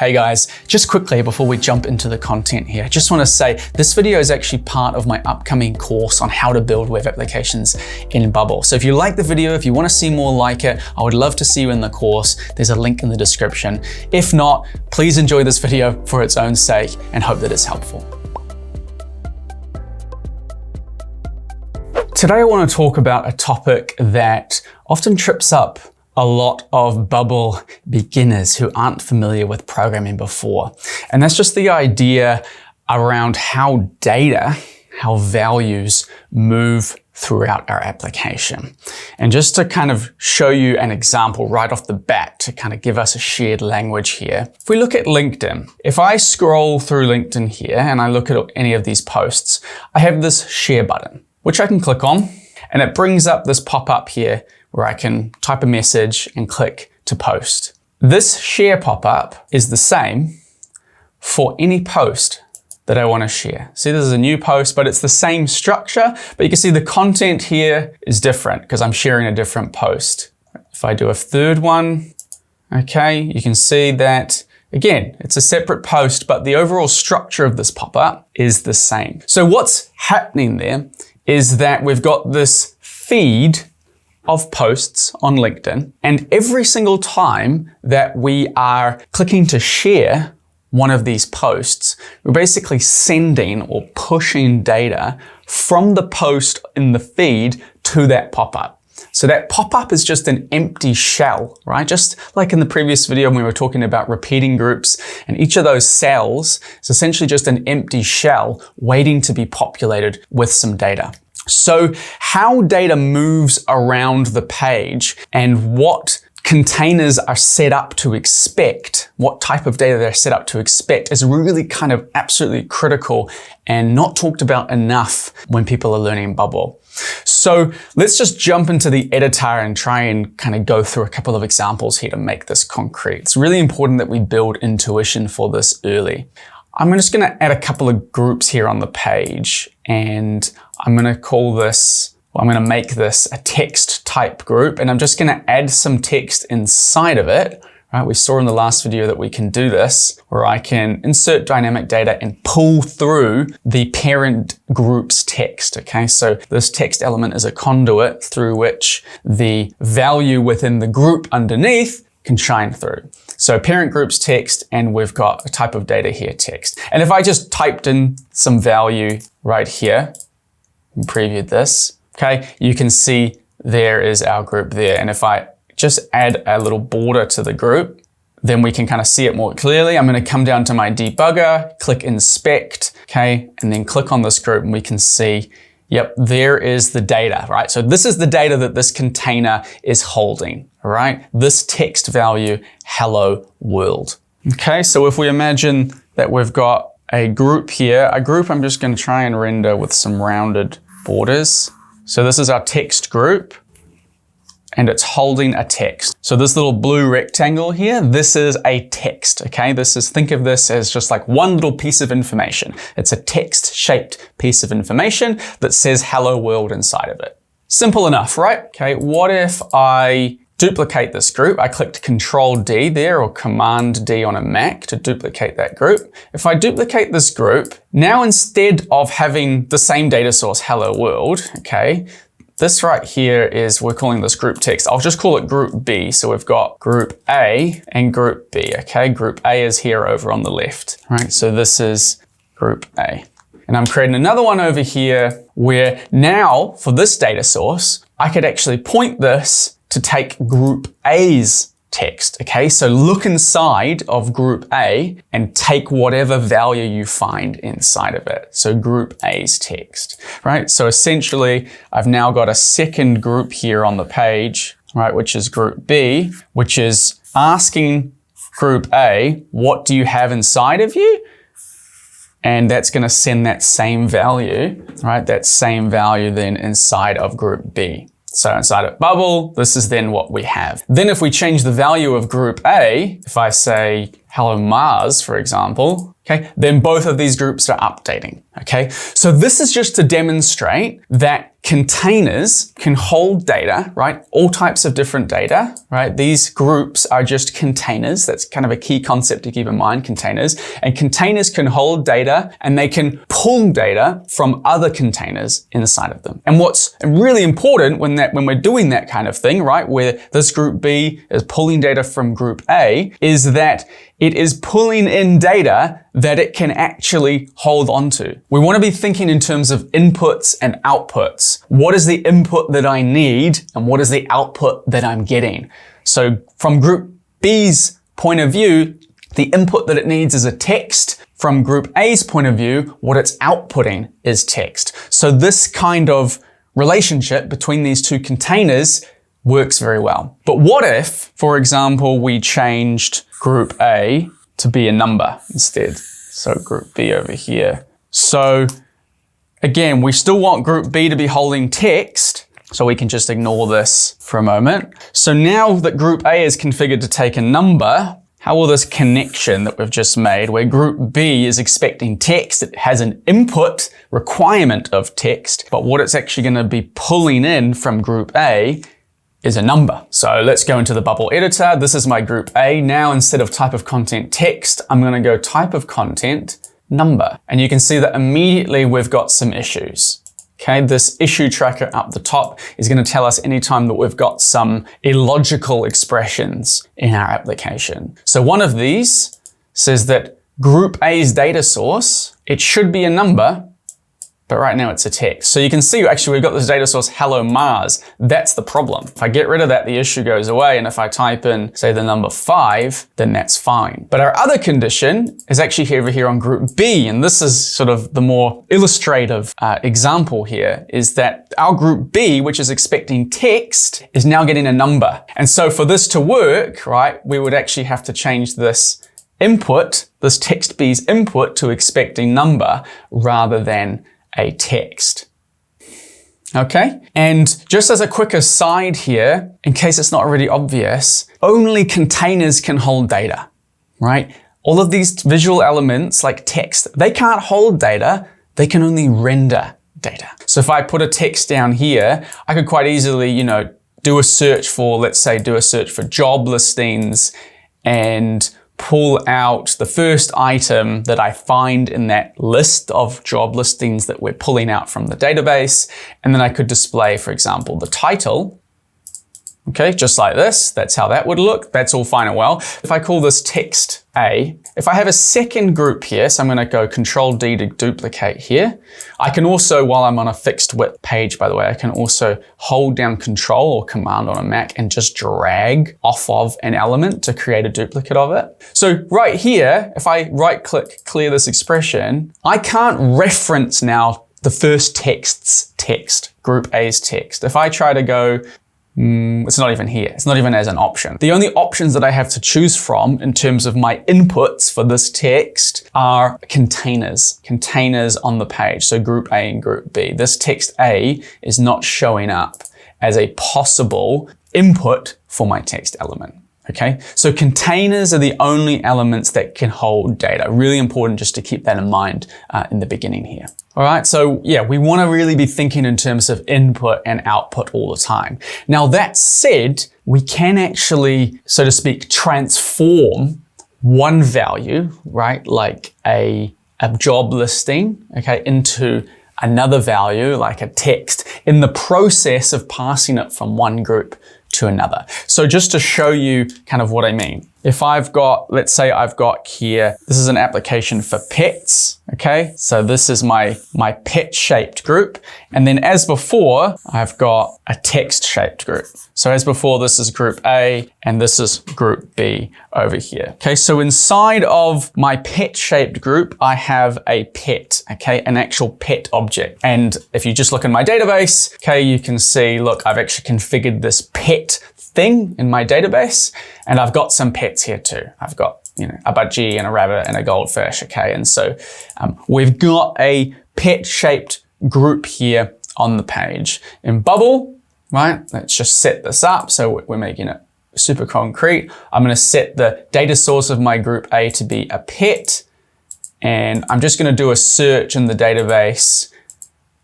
Hey guys, just quickly before we jump into the content here, I just want to say this video is actually part of my upcoming course on how to build web applications in Bubble. So if you like the video, if you want to see more like it, I would love to see you in the course. There's a link in the description. If not, please enjoy this video for its own sake and hope that it's helpful. Today I want to talk about a topic that often trips up a lot of Bubble beginners who aren't familiar with programming before. And that's just the idea around how data, how values move throughout our application. And just to kind of show you an example right off the bat to kind of give us a shared language here. If we look at LinkedIn, if I scroll through LinkedIn here and I look at any of these posts, I have this share button, which I can click on, and it brings up this pop-up here where I can type a message and click to post. This share pop-up is the same for any post that I want to share. See, this is a new post, but it's the same structure, but you can see the content here is different because I'm sharing a different post. If I do a third one, okay, you can see that again, it's a separate post, but the overall structure of this pop-up is the same. So what's happening there is that we've got this feed of posts on LinkedIn, and every single time that we are clicking to share one of these posts, we're basically sending or pushing data from the post in the feed to that pop-up. So that pop-up is just an empty shell, right? Just like in the previous video when we were talking about repeating groups, and each of those cells is essentially just an empty shell waiting to be populated with some data. So how data moves around the page and what containers are set up to expect, what type of data they're set up to expect is really kind of absolutely critical and not talked about enough when people are learning Bubble. So let's just jump into the editor and try and kind of go through a couple of examples here to make this concrete. It's really important that we build intuition for this early. I'm just going to add a couple of groups here on the page, and I'm going to call this, well, I'm going to make this a text type group, and I'm just going to add some text inside of it. Right? We saw in the last video that we can do this, where I can insert dynamic data and pull through the parent group's text. Okay, so this text element is a conduit through which the value within the group underneath can shine through. So parent group's text, and we've got a type of data here, text. And if I just typed in some value right here and previewed this, okay, you can see there is our group there. And if I just add a little border to the group, then we can kind of see it more clearly. I'm going to come down to my debugger, click inspect, okay, and then click on this group, and we can see, yep, there is the data, right? So this is the data that this container is holding, right? This text value, hello world. Okay, so if we imagine that we've got a group here, a group I'm just going to try and render with some rounded borders. So this is our text group, and it's holding a text. So this little blue rectangle here, this is a text, okay? Think of this as just like one little piece of information. It's a text-shaped piece of information that says hello world inside of it. Simple enough, right? Okay, what if I duplicate this group? I clicked Control D there, or Command D on a Mac to duplicate that group. If I duplicate this group, now instead of having the same data source, hello world, okay, this right here is, we're calling this group text. I'll just call it group B. So we've got group A and group B, okay? Group A is here over on the left, right? So this is group A. And I'm creating another one over here where now for this data source, I could actually point this to take group A's text, okay? So look inside of group A and take whatever value you find inside of it. So group A's text, right? So essentially, I've now got a second group here on the page, right? Which is group B, which is asking group A, what do you have inside of you? And that's going to send that same value, right? That same value then inside of group B. So inside of Bubble, this is then what we have. Then if we change the value of group A, if I say hello Mars, for example, okay, then both of these groups are updating, okay? So this is just to demonstrate that containers can hold data, right? All types of different data, right? These groups are just containers. That's kind of a key concept to keep in mind, containers. And containers can hold data and they can pull data from other containers inside of them. And what's really important when we're doing that kind of thing, right? Where this group B is pulling data from group A, is that it is pulling in data that it can actually hold onto. We want to be thinking in terms of inputs and outputs. What is the input that I need and what is the output that I'm getting? So from group B's point of view, the input that it needs is a text. From group A's point of view, what it's outputting is text. So this kind of relationship between these two containers works very well. But what if, for example, we changed group A to be a number instead? So group B over here. So again, we still want group B to be holding text, so we can just ignore this for a moment. So now that group A is configured to take a number, how will this connection that we've just made, where group B is expecting text, it has an input requirement of text, but what it's actually going to be pulling in from group A is a number. So let's go into the bubble editor. This is my group A. Now, instead of type of content text, I'm going to go type of content number. And you can see that immediately we've got some issues. Okay, this issue tracker up the top is going to tell us anytime that we've got some illogical expressions in our application. So one of these says that group A's data source, it should be a number, but right now it's a text. So you can see actually we've got this data source, hello Mars. That's the problem. If I get rid of that, the issue goes away. And if I type in, say, the number 5, then that's fine. But our other condition is actually over here on group B. And this is sort of the more illustrative example here, is that our group B, which is expecting text, is now getting a number. And so for this to work, right, we would actually have to change this input, this text B's input, to expecting number rather than a text. Okay? And just as a quick aside here, in case it's not already obvious, only containers can hold data, right? All of these visual elements like text, they can't hold data, they can only render data. So if I put a text down here, I could quite easily, do a search for, let's say, do a search for job listings and pull out the first item that I find in that list of job listings that we're pulling out from the database. And then I could display, for example, the title. Okay, just like this. That's how that would look. That's all fine and well. If I call this text A, if I have a second group here, so I'm going to go Control D to duplicate here. I can also, while I'm on a fixed width page, by the way, I can also hold down Control or Command on a Mac and just drag off of an element to create a duplicate of it. So right here, if I right click, clear this expression, I can't reference now the first text's text, group A's text. If I try to go, it's not even here. It's not even as an option. The only options that I have to choose from in terms of my inputs for this text are containers on the page. So group A and group B. This text A is not showing up as a possible input for my text element. Okay, so containers are the only elements that can hold data. Really important just to keep that in mind in the beginning here. All right, so yeah, we want to really be thinking in terms of input and output all the time. Now that said, we can actually, so to speak, transform one value, right, like a job listing, okay, into another value like a text in the process of passing it from one group to another. So just to show you kind of what I mean. If I've got, let's say I've got here, this is an application for pets, okay? So this is my pet shaped group. And then as before, I've got a text shaped group. So as before, this is group A and this is group B over here. Okay, so inside of my pet shaped group, I have a pet, okay? An actual pet object. And if you just look in my database, okay, you can see, look, I've actually configured this pet thing in my database, and I've got some pets here too. I've got, a budgie and a rabbit and a goldfish, okay? And so we've got a pet-shaped group here on the page. In Bubble, right, let's just set this up. So we're making it super concrete. I'm gonna set the data source of my group A to be a pet, and I'm just gonna do a search in the database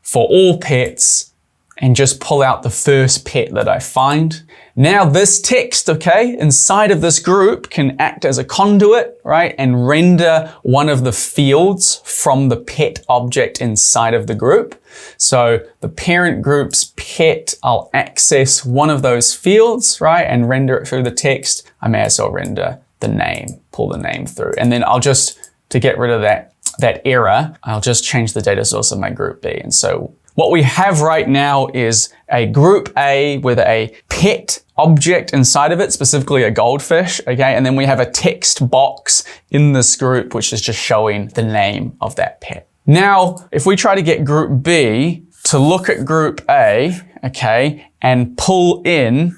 for all pets and just pull out the first pet that I find. Now this text, okay, inside of this group can act as a conduit, right, and render one of the fields from the pet object inside of the group. So the parent group's pet, I'll access one of those fields, right, and render it through the text. I may as well render the name, pull the name through. And then I'll just, to get rid of that error, I'll just change the data source of my group B. And so what we have right now is a group A with a pet object inside of it, specifically a goldfish, okay? And then we have a text box in this group, which is just showing the name of that pet. Now, if we try to get group B to look at group A, okay, and pull in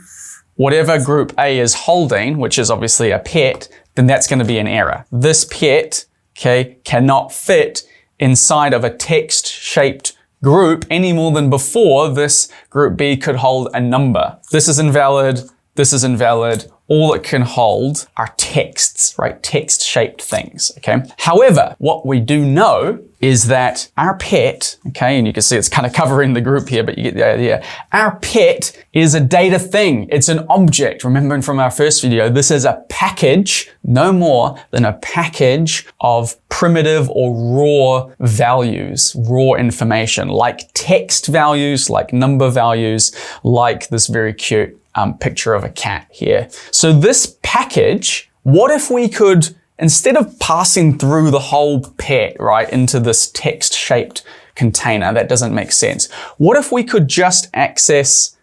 whatever group A is holding, which is obviously a pet, then that's going to be an error. This pet, okay, cannot fit inside of a text-shaped group any more than before this group B could hold a number. This is invalid. This is invalid. All it can hold are texts, right? Text-shaped things, okay? However, what we do know is that our pet, okay, and you can see it's kind of covering the group here, but you get the idea. Our pet is a data thing. It's an object. Remembering from our first video, this is a package, no more than a package of primitive or raw values, raw information, like text values, like number values, like this very cute picture of a cat here. So this package, what if we could, instead of passing through the whole pet, right, into this text-shaped container, that doesn't make sense. What if we could just access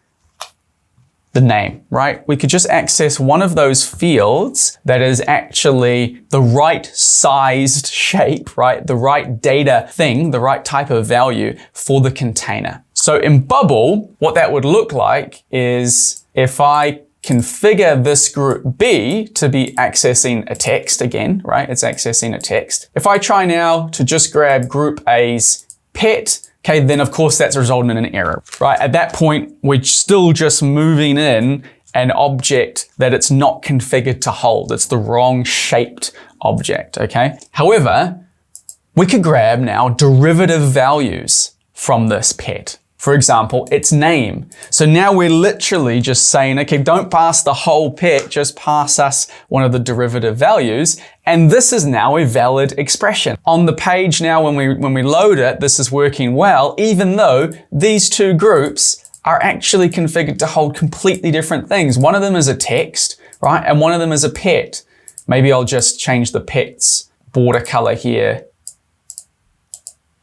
the name, right? We could just access one of those fields that is actually the right sized shape, right? The right data thing, the right type of value for the container. So in Bubble, what that would look like is if I configure this group B to be accessing a text again, right? It's accessing a text. If I try now to just grab group A's pet, okay, then of course that's resulting in an error, right? At that point, we're still just moving in an object that it's not configured to hold. It's the wrong shaped object, okay? However, we could grab now derivative values from this pet. For example, its name. So now we're literally just saying, okay, don't pass the whole pet, just pass us one of the derivative values. And this is now a valid expression. On the page now, when we load it, this is working well, even though these two groups are actually configured to hold completely different things. One of them is a text, right? And one of them is a pet. Maybe I'll just change the pet's border color here,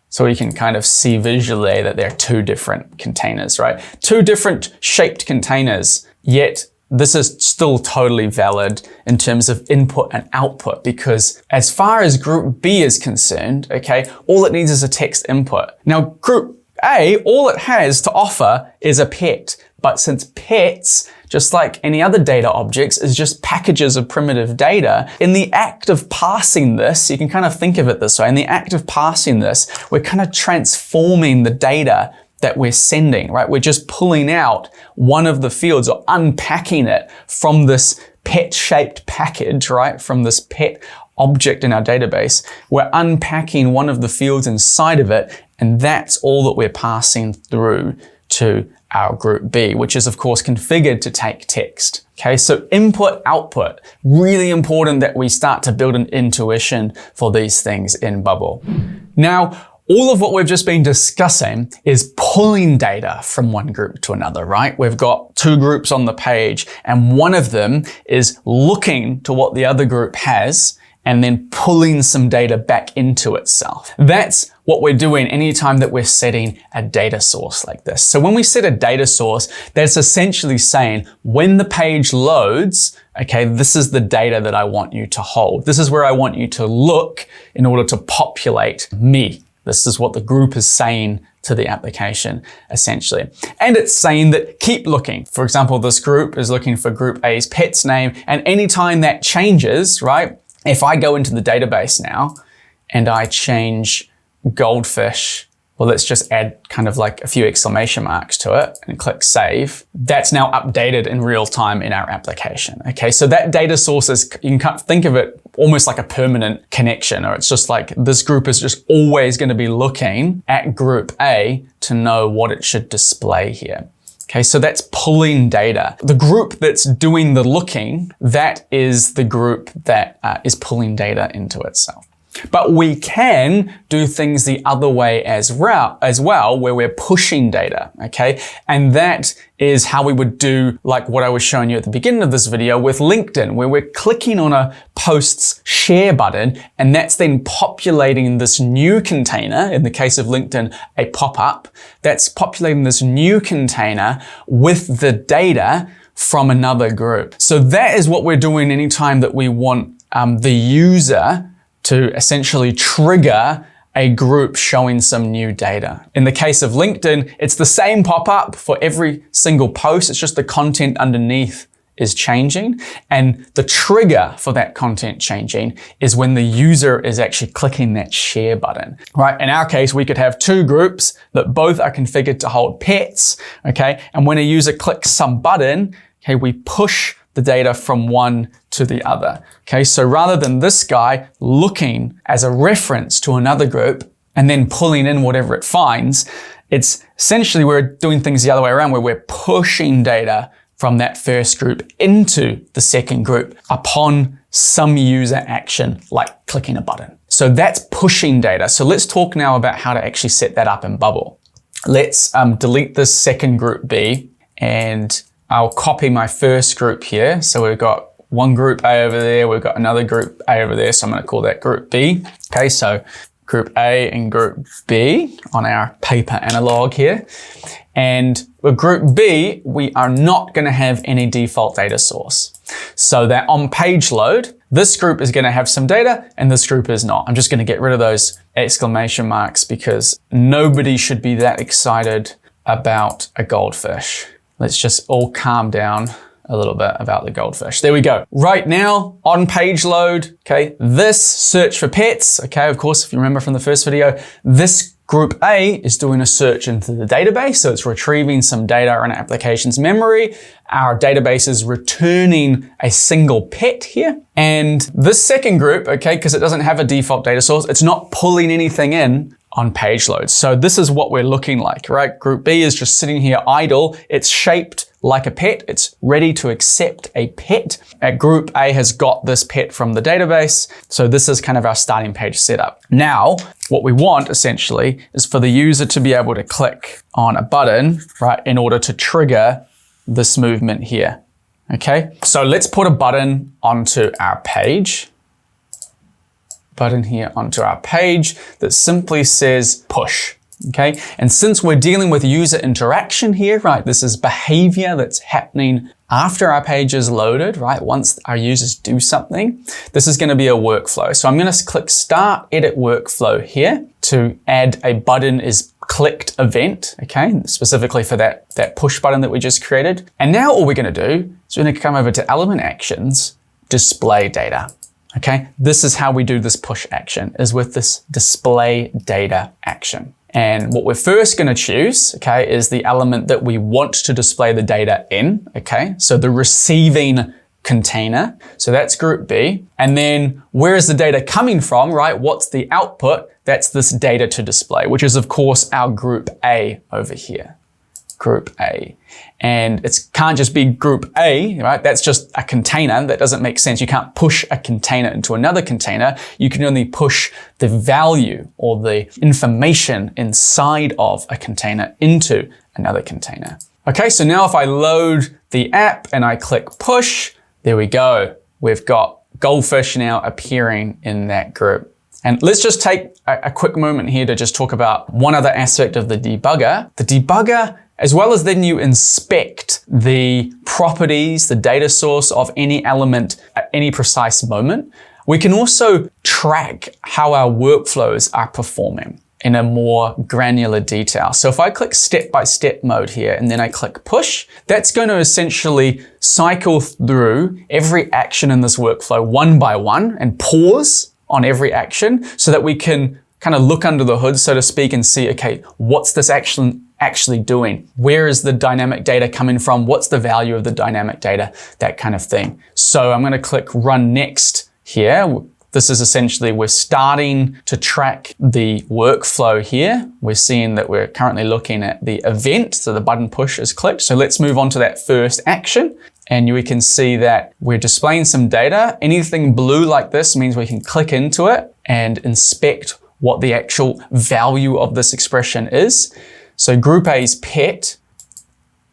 so we can kind of see visually that they're two different containers, right? Two different shaped containers, yet this is still totally valid in terms of input and output, because as far as group B is concerned, okay, all it needs is a text input. Now group A, all it has to offer is a pet. But since pets, just like any other data objects, is just packages of primitive data, in the act of passing this, you can kind of think of it this way, in the act of passing this, we're kind of transforming the data that we're sending, right? We're just pulling out one of the fields or unpacking it from this pet-shaped package, right? From this pet object in our database. We're unpacking one of the fields inside of it, and that's all that we're passing through to our group B, which is of course configured to take text. Okay, so input, output, really important that we start to build an intuition for these things in Bubble. Now, all of what we've just been discussing is pulling data from one group to another, right? We've got two groups on the page, and one of them is looking to what the other group has and then pulling some data back into itself. That's what we're doing anytime that we're setting a data source like this. So when we set a data source, that's essentially saying when the page loads, okay, this is the data that I want you to hold. This is where I want you to look in order to populate me. This is what the group is saying to the application, essentially. And it's saying that keep looking. For example, this group is looking for group A's pet's name, and anytime that changes, right, if I go into the database now and I change goldfish, well, let's just add kind of like a few exclamation marks to it and click save. That's now updated in real time in our application. Okay, so that data source is, you can think of it almost like a permanent connection, or it's just like this group is just always going to be looking at group A to know what it should display here. Okay, so that's pulling data. The group that's doing the looking, that is the group that is pulling data into itself. But we can do things the other way as well, where we're pushing data, okay? And that is how we would do like what I was showing you at the beginning of this video with LinkedIn, where we're clicking on a post's share button, and that's then populating this new container, in the case of LinkedIn, a pop-up, that's populating this new container with the data from another group. So that is what we're doing anytime that we want the user to essentially trigger a group showing some new data. In the case of LinkedIn, it's the same pop-up for every single post. It's just the content underneath is changing. And the trigger for that content changing is when the user is actually clicking that share button, right? In our case, we could have two groups that both are configured to hold pets, okay? And when a user clicks some button, okay, we push the data from one to the other. Okay, so rather than this guy looking as a reference to another group and then pulling in whatever it finds, it's essentially we're doing things the other way around, where we're pushing data from that first group into the second group upon some user action, like clicking a button. So that's pushing data. So let's talk now about how to actually set that up in Bubble. Let's delete this second group B, and I'll copy my first group here. So we've got one group A over there, we've got another group A over there, so I'm going to call that group B. Okay, so group A and group B on our paper analog here. And with group B, we are not going to have any default data source. So that on page load, this group is going to have some data and this group is not. I'm just going to get rid of those exclamation marks because nobody should be that excited about a goldfish. Let's just all calm down a little bit about the goldfish. There we go. Right now, on page load, okay, this search for pets, okay, of course, if you remember from the first video, this group A is doing a search into the database, so it's retrieving some data in our application's memory. Our database is returning a single pet here. And this second group, okay, because it doesn't have a default data source, it's not pulling anything in on page load. So this is what we're looking like, right? Group B is just sitting here idle. It's shaped like a pet. It's ready to accept a pet. Group A has got this pet from the database. So this is kind of our starting page setup. Now, what we want essentially is for the user to be able to click on a button, right, in order to trigger this movement here. Okay, so let's put a button onto our page. Button here onto our page that simply says push. Okay, and since we're dealing with user interaction here, right, this is behavior that's happening after our page is loaded, right? Once our users do something, this is going to be a workflow. So I'm going to click Start Edit Workflow here to add a button is clicked event, okay, specifically for that push button that we just created. And now all we're going to do is we're going to come over to Element Actions, Display Data. Okay, this is how we do this push action, is with this display data action. And what we're first going to choose, okay, is the element that we want to display the data in, okay? So the receiving container. So that's group B. And then where is the data coming from, right? What's the output? That's this data to display, which is of course our group A over here. Group A. And it can't just be group A, right? That's just a container. That doesn't make sense. You can't push a container into another container. You can only push the value or the information inside of a container into another container. Okay, so now if I load the app and I click push, there we go. We've got goldfish now appearing in that group. And let's just take a quick moment here to just talk about one other aspect of the debugger. The debugger, as well as then you inspect the properties, the data source of any element at any precise moment, we can also track how our workflows are performing in a more granular detail. So if I click step-by-step mode here and then I click push, that's going to essentially cycle through every action in this workflow one by one and pause on every action so that we can kind of look under the hood, so to speak, and see, okay, what's this actually doing? Where is the dynamic data coming from? What's the value of the dynamic data? That kind of thing. So I'm going to click Run Next here. This is essentially, we're starting to track the workflow here. We're seeing that we're currently looking at the event, so the button push is clicked. So let's move on to that first action. And we can see that we're displaying some data. Anything blue like this means we can click into it and inspect what the actual value of this expression is. So group A's pet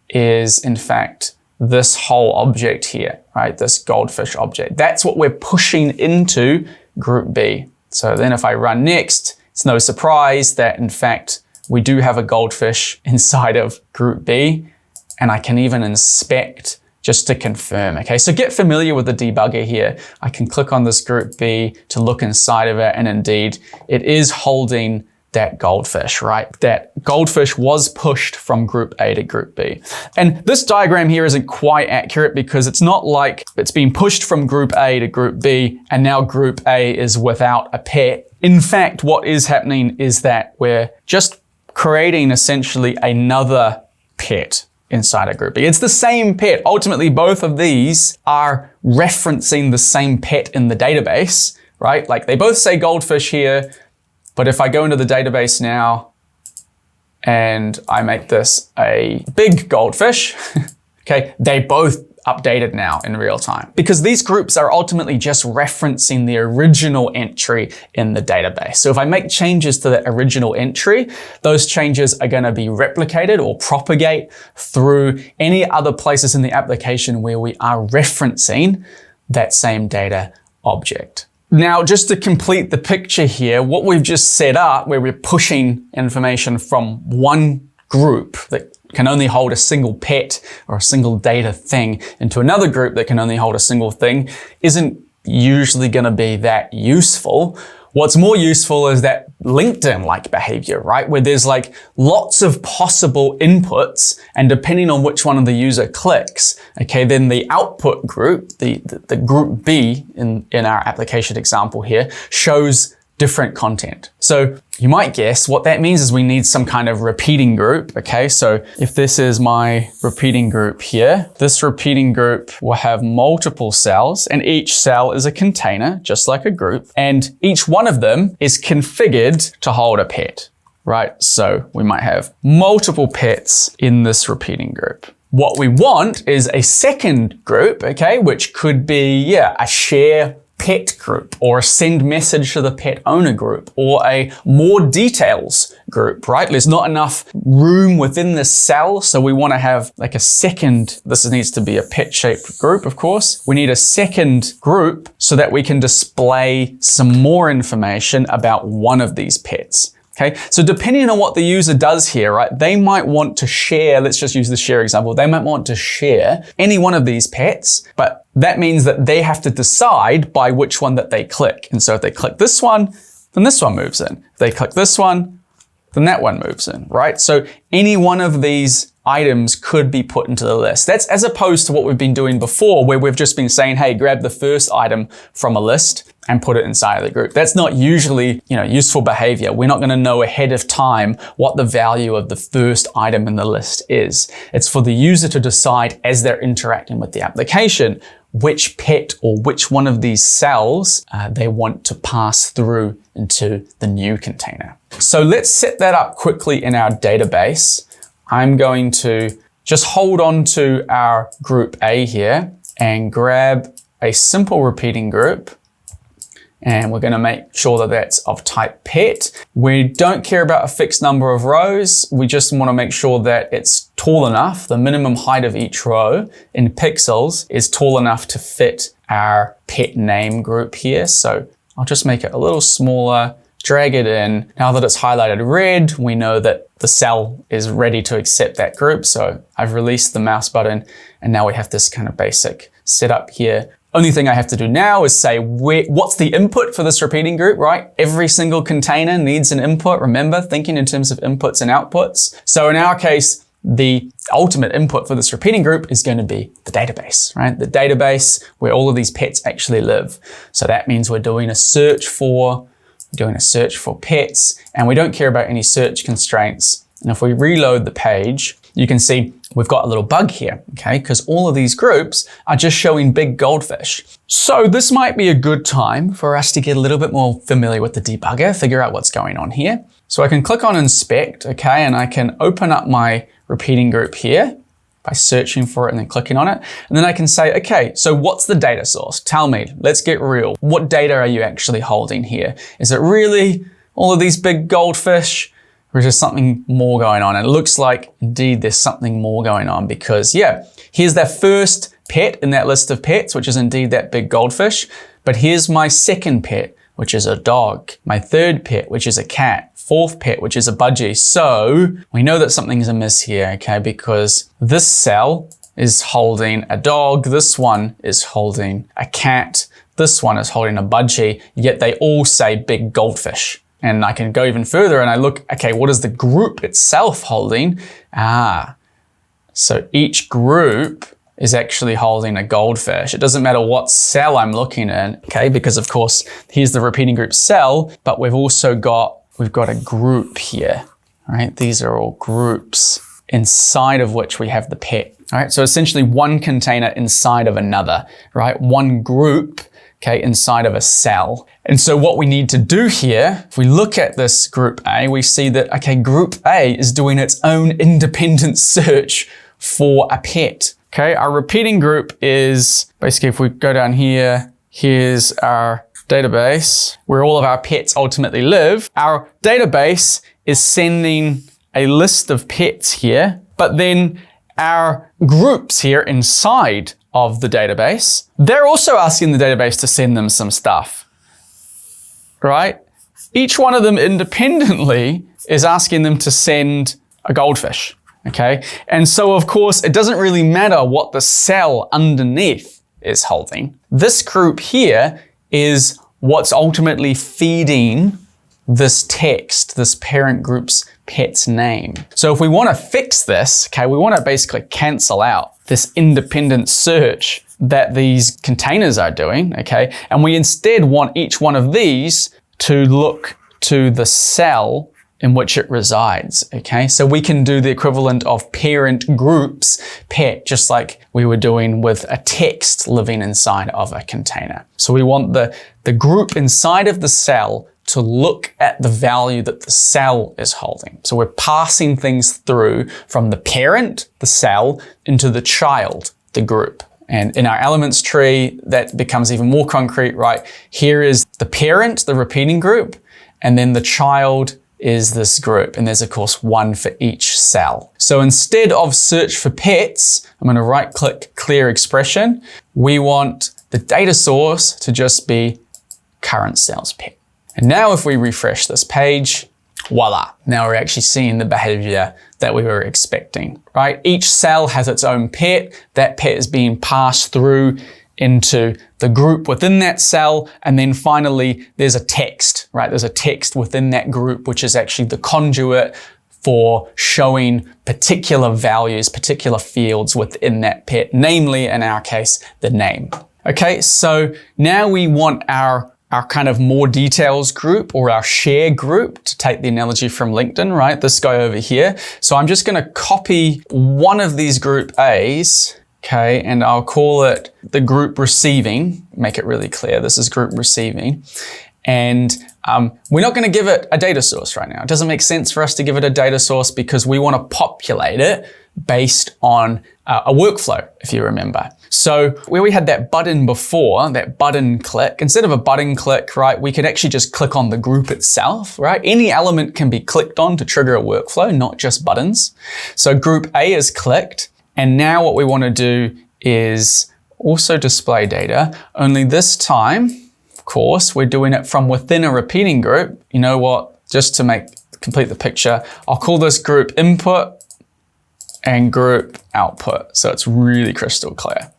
is in fact this whole object here, right? This goldfish object. That's what we're pushing into group B. So then if I run next, it's no surprise that in fact, we do have a goldfish inside of group B, and I can even inspect just to confirm, okay? So get familiar with the debugger here. I can click on this group B to look inside of it, and indeed, it is holding that goldfish, right? That goldfish was pushed from group A to group B. And this diagram here isn't quite accurate because it's not like it's being pushed from group A to group B and now group A is without a pet. In fact, what is happening is that we're just creating essentially another pet inside a group B. It's the same pet. Ultimately, both of these are referencing the same pet in the database, right? Like they both say goldfish here, but if I go into the database now and I make this a big goldfish, okay, they both updated now in real time because these groups are ultimately just referencing the original entry in the database. So if I make changes to the original entry, those changes are going to be replicated or propagate through any other places in the application where we are referencing that same data object. Now, just to complete the picture here, what we've just set up where we're pushing information from one group that can only hold a single pet or a single data thing into another group that can only hold a single thing isn't usually going to be that useful. What's more useful is that LinkedIn-like behavior, right? Where there's like lots of possible inputs, and depending on which one of the user clicks, okay, then the output group, the group B in our application example here, shows different content. So you might guess what that means is we need some kind of repeating group, okay? So if this is my repeating group here, this repeating group will have multiple cells, and each cell is a container, just like a group, and each one of them is configured to hold a pet, right? So we might have multiple pets in this repeating group. What we want is a second group, okay, which could be, a share pet group or a send message to the pet owner group or a more details group, right? There's not enough room within this cell, so we want to have like a second, this needs to be a pet shaped group, of course. We need a second group so that we can display some more information about one of these pets. Okay, so depending on what the user does here, right, they might want to share, let's just use the share example, they might want to share any one of these pets, but that means that they have to decide by which one that they click. And so if they click this one, then this one moves in. If they click this one, then that one moves in, right? So any one of these items could be put into the list. That's as opposed to what we've been doing before, where we've just been saying, hey, grab the first item from a list and put it inside of the group. That's not usually, useful behavior. We're not going to know ahead of time what the value of the first item in the list is. It's for the user to decide as they're interacting with the application, which pet or which one of these cells they want to pass through into the new container. So let's set that up quickly in our database. I'm going to just hold on to our group A here and grab a simple repeating group. And we're going to make sure that that's of type pet. We don't care about a fixed number of rows. We just want to make sure that it's tall enough. The minimum height of each row in pixels is tall enough to fit our pet name group here. So I'll just make it a little smaller, drag it in. Now that it's highlighted red, we know that the cell is ready to accept that group. So I've released the mouse button and now we have this kind of basic setup here. Only thing I have to do now is say, what's the input for this repeating group, right? Every single container needs an input. Remember, thinking in terms of inputs and outputs. So in our case, the ultimate input for this repeating group is going to be the database, right? The database where all of these pets actually live. So that means we're doing a search for doing a search for pets, and we don't care about any search constraints. And if we reload the page, you can see we've got a little bug here, okay? Because all of these groups are just showing big goldfish. So this might be a good time for us to get a little bit more familiar with the debugger, figure out what's going on here. So I can click on inspect, okay? And I can open up my repeating group here by searching for it and then clicking on it. And then I can say, okay, so what's the data source? Tell me, let's get real. What data are you actually holding here? Is it really all of these big goldfish? Or is there something more going on? And it looks like indeed there's something more going on because yeah, here's that first pet in that list of pets, which is indeed that big goldfish. But here's my second pet, which is a dog. My third pet, which is a cat. Fourth pet, which is a budgie. So we know that something's amiss here, okay? Because this cell is holding a dog. This one is holding a cat. This one is holding a budgie, yet they all say big goldfish. And I can go even further and I look, okay, what is the group itself holding? So each group is actually holding a goldfish. It doesn't matter what cell I'm looking in, okay? Because of course, here's the repeating group cell, but we've got a group here, right? These are all groups inside of which we have the pet, all right? So essentially one container inside of another, right? One group, okay, inside of a cell. And so what we need to do here, if we look at this group A, we see that, okay, group A is doing its own independent search for a pet. Okay, our repeating group is basically, if we go down here, here's our database where all of our pets ultimately live. Our database is sending a list of pets here, but then our groups here inside of the database, they're also asking the database to send them some stuff, right? Each one of them independently is asking them to send a goldfish, okay? And so of course, it doesn't really matter what the cell underneath is holding. This group here is what's ultimately feeding this text, this parent group's pet's name. So if we want to fix this, okay, we want to basically cancel out this independent search that these containers are doing, okay? And we instead want each one of these to look to the cell in which it resides, okay? So we can do the equivalent of parent groups pet, just like we were doing with a text living inside of a container. So we want the group inside of the cell to look at the value that the cell is holding. So we're passing things through from the parent, the cell, into the child, the group. And in our elements tree, that becomes even more concrete, right? Here is the parent, the repeating group, and then the child is this group. And there's of course one for each cell. So instead of search for pets, I'm going to right click clear expression. We want the data source to just be current cell's pet. And now if we refresh this page, voila, now we're actually seeing the behavior that we were expecting, right? Each cell has its own pet. That pet is being passed through into the group within that cell. And then finally, there's a text, right? There's a text within that group, which is actually the conduit for showing particular values, particular fields within that pet, namely, in our case, the name. Okay, so now we want our kind of more details group or our share group, to take the analogy from LinkedIn, right? This guy over here. So I'm just going to copy one of these group A's, okay, and I'll call it the group receiving, make it really clear. This is group receiving. And we're not going to give it a data source right now. It doesn't make sense for us to give it a data source because we want to populate it based on a workflow, if you remember. So where we had that button before, that button click, instead of a button click, right, we could actually just click on the group itself, right? Any element can be clicked on to trigger a workflow, not just buttons. So group A is clicked. And now what we want to do is also display data, only this time, of course, we're doing it from within a repeating group. You know what, just to complete the picture, I'll call this group input and group output. So it's really crystal clear.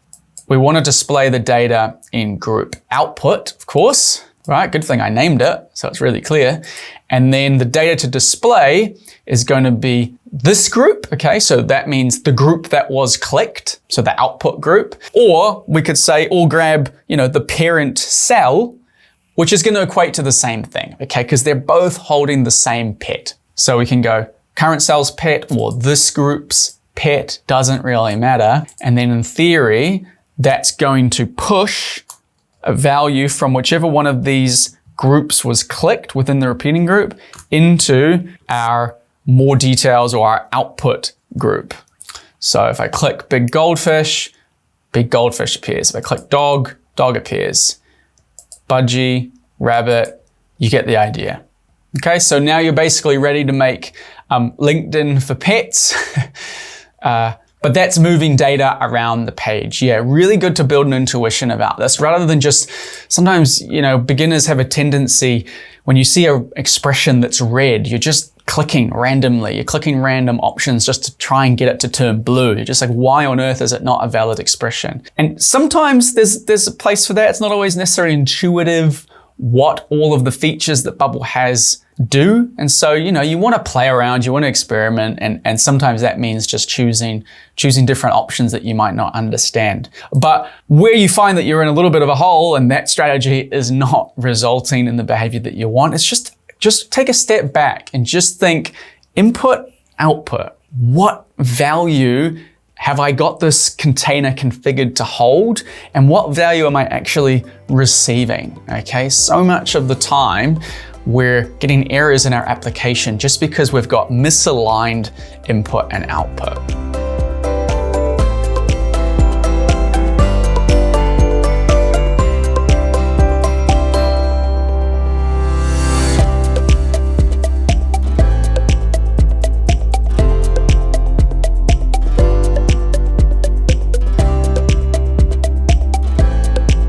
We want to display the data in group output, of course, right? Good thing I named it, so it's really clear. And then the data to display is going to be this group, okay? So that means the group that was clicked, so the output group. Or we could say, or grab, the parent cell, which is going to equate to the same thing, okay? Because they're both holding the same pet. So we can go current cell's pet or this group's pet, doesn't really matter. And then in theory, that's going to push a value from whichever one of these groups was clicked within the repeating group into our more details or our output group. So if I click big goldfish appears. If I click dog, dog appears. Budgie, rabbit, you get the idea. Okay, so now you're basically ready to make LinkedIn for pets. But that's moving data around the page. Yeah, really good to build an intuition about this rather than just, sometimes, beginners have a tendency when you see an expression that's red, you're just clicking randomly. You're clicking random options just to try and get it to turn blue. You're just like, why on earth is it not a valid expression? And sometimes there's a place for that. It's not always necessarily intuitive what all of the features that Bubble has do. And so, you want to play around, you want to experiment, and sometimes that means just choosing different options that you might not understand. But where you find that you're in a little bit of a hole and that strategy is not resulting in the behavior that you want, it's just take a step back and just think input, output. What value have I got this container configured to hold? And what value am I actually receiving? Okay, so much of the time we're getting errors in our application just because we've got misaligned input and output.